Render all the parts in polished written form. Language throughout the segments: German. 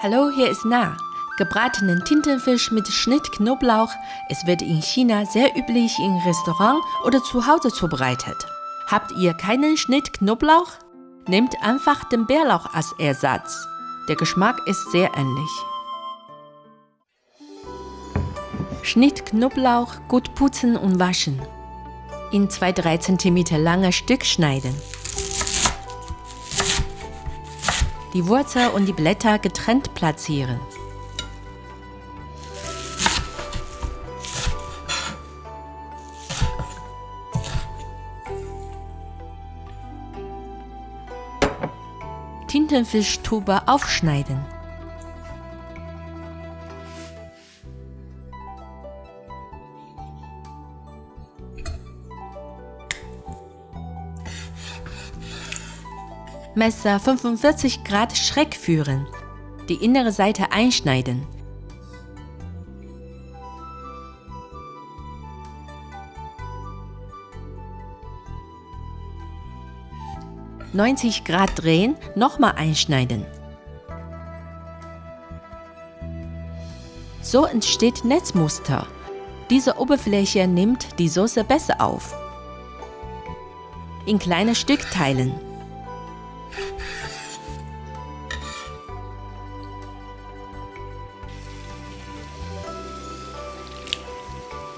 Hallo, hier ist Na. Gebratenen Tintenfisch mit Schnittknoblauch. Es wird in China sehr üblich im Restaurant oder zu Hause zubereitet. Habt ihr keinen Schnittknoblauch? Nehmt einfach den Bärlauch als Ersatz. Der Geschmack ist sehr ähnlich. Schnittknoblauch gut putzen und waschen. In 2-3 cm lange Stück schneiden. Die Wurzel und die Blätter getrennt platzieren. Tintenfischtube aufschneiden. Messer 45 Grad schräg führen. Die innere Seite einschneiden. ,90 Grad drehen, nochmal einschneiden. So entsteht Netzmuster. Diese Oberfläche nimmt die Soße besser auf. In kleine Stück teilen.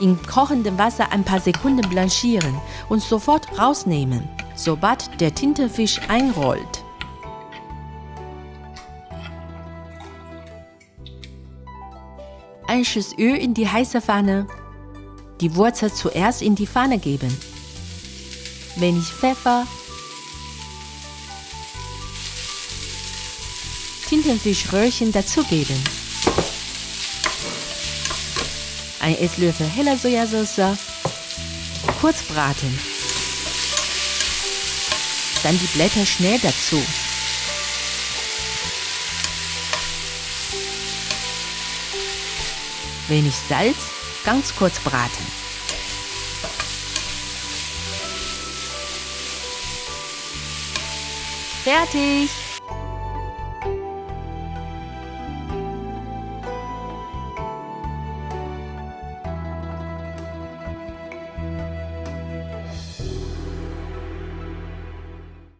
In kochendem Wasser ein paar Sekunden blanchieren und sofort rausnehmen, sobald der Tintenfisch einrollt. Ein Schuss Öl in die heiße Pfanne. Die Wurzel zuerst in die Pfanne geben. Wenig Pfeffer. Tintenfischröhrchen dazugeben. Ein Esslöffel heller Sojasauce. Kurz braten. Dann die Blätter schnell dazu. Wenig Salz, ganz kurz braten. Fertig!